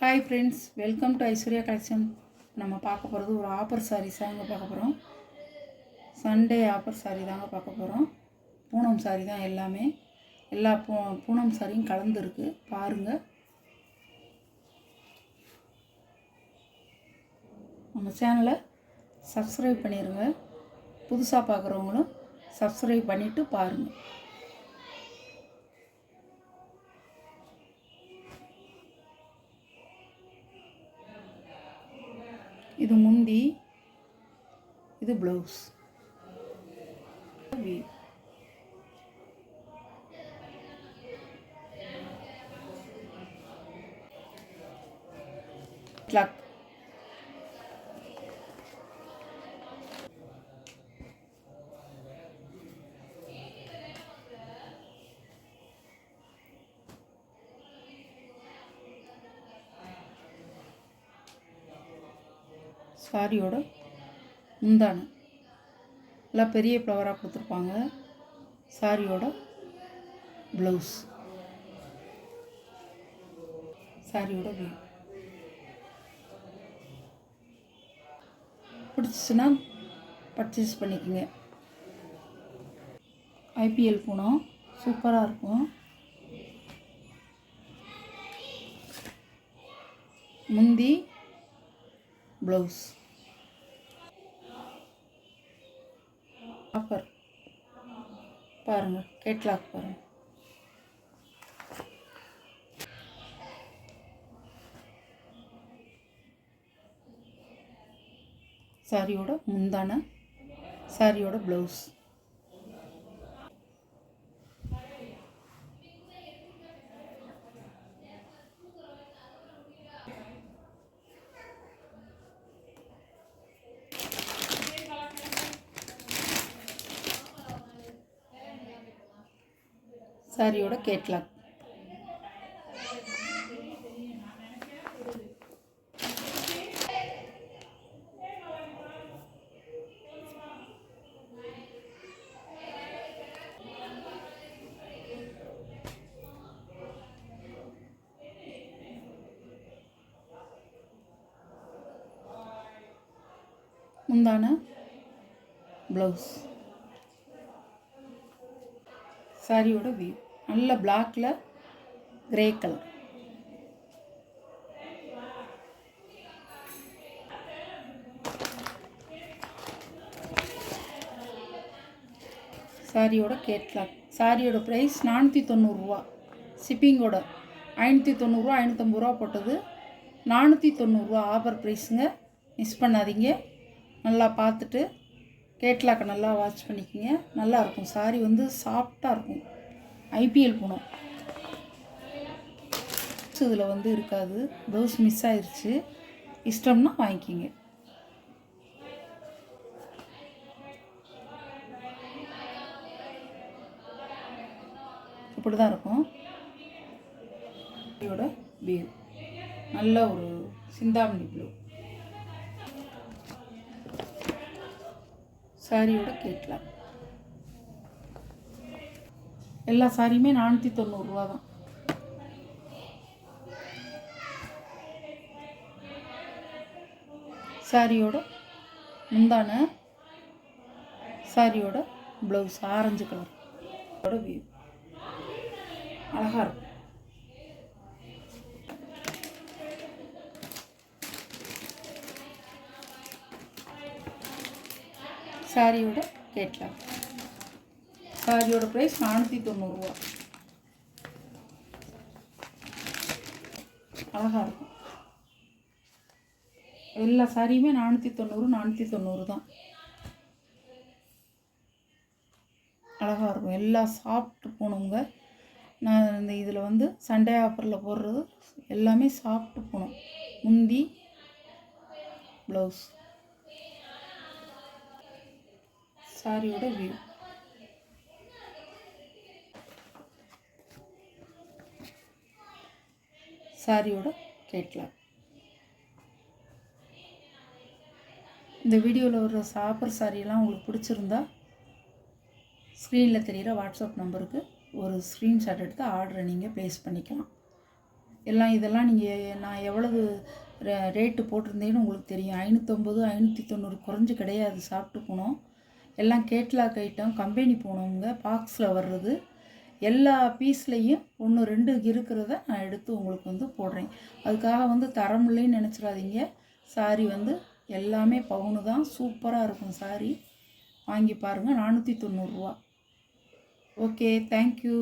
Hi friends, welcome to Aishwarya collection. நம்ம பார்க்க போகிறது ஒரு ஆஃபர் சாரீஸ் தாங்க பார்க்க போகிறோம். சண்டே ஆஃபர் சாரீ தாங்க பார்க்க போகிறோம். பூனம் சாரீ தான் எல்லாமே. எல்லா பூனம் சாரியும் கலந்துருக்கு பாருங்கள். நம்ம சேனலை சப்ஸ்கிரைப் பண்ணிடுங்க. புதுசாக பார்க்குறவங்களும் சப்ஸ்கிரைப் பண்ணிவிட்டு பாருங்கள். இது முந்தி, இது ப்ளவுஸ். கிளாக் சாரியோட முந்தானை எல்லாம் பெரிய ஃப்ளவராக கொடுத்துருப்பாங்க. சாரியோட ப்ளவுஸ், சாரியோட வியூ. பிடிச்சிச்சுன்னா பர்ச்சேஸ் பண்ணிக்கோங்க. ஐபிஎல் பூனம் சூப்பராக இருக்கும். முந்தி ப்ளவுஸ். ஆஃபர் பாருங்கள், கேட்லாக் பாருங்கள். சாரியோட முந்தானை, சாரியோட ப்ளவுஸ். சாரியோட கேட்லாக். முந்தானை, ப்ளவுஸ். சாரியோட வியூ நல்ல பிளாக்ல கிரே கலர். சாரியோட கேட்லாக். சாரியோட ப்ரைஸ் 490 ரூபா. ஷிப்பிங்கோட 590 ரூபா, 550 ரூபா போட்டது. 490 ரூபா ஆஃபர் ப்ரைஸுங்க. மிஸ் பண்ணாதீங்க. நல்லா பார்த்துட்டு கேட்லாக்கை நல்லா வாட்ச் பண்ணிக்கோங்க. நல்லாயிருக்கும். சாரி வந்து சாஃப்டாக இருக்கும். ஐபிஎல் பூனம் இதில் வந்து இருக்காது. ப்ளவுஸ் மிஸ் ஆயிடுச்சு. இஷ்டம்னா வாங்கிக்கிங்க. இப்படி தான் இருக்கும். இதோட வியூ நல்ல ஒரு சிந்தாமணி ப்ளூ. சாரியோட கேட்லாக். எல்லா சாரியுமே 490 ரூபா தான். சாரியோட முந்தானை, சாரியோட ப்ளவுஸ் ஆரஞ்சு கலர் வியூ அழகாக இருக்கும். சாரியோட கேட்லாக். சாரியோட ப்ரைஸ் 490 ரூபா. அழகாக இருக்கும். எல்லா சாரியுமே 490 தான். அழகாக இருக்கும். எல்லா சாஃப்ட் பூனமுங்க. நான் இந்த இதில் வந்து சண்டே ஆஃபரில் போடுறது எல்லாமே சாஃப்ட் பூனம். முந்தி, ப்ளவுஸ். சாரியோட வியூ. சாரியோட கேட்லாக். இந்த வீடியோவில் வர ஆஃபர் சாரியெல்லாம் உங்களுக்கு பிடிச்சிருந்தா ஸ்க்ரீனில் தெரிகிற வாட்ஸ்அப் நம்பருக்கு ஒரு ஸ்க்ரீன்ஷாட் எடுத்து ஆர்டரை நீங்கள் ப்ளேஸ் பண்ணிக்கலாம். எல்லாம் இதெல்லாம் நீங்கள் நான் எவ்வளவு ரேட்டு போட்டிருந்தேன்னு உங்களுக்கு தெரியும். 550 590 குறைஞ்சி கிடையாது. சாப்பிட்டு போனோம். எல்லாம் கேட்லாக் ஐட்டம், கம்பெனி போனவங்க பாக்ஸில் வர்றது. எல்லா பீஸ்லேயும் 1 2 இருக்கிறத நான் எடுத்து உங்களுக்கு வந்து போடுறேன். அதுக்காக வந்து தரமில்லைன்னு நினச்சிடாதீங்க. சாரி வந்து எல்லாமே பவுனு தான். சூப்பராக இருக்கும் சாரி. வாங்கி பாருங்கள். 490 ரூபா. Okay, thank you.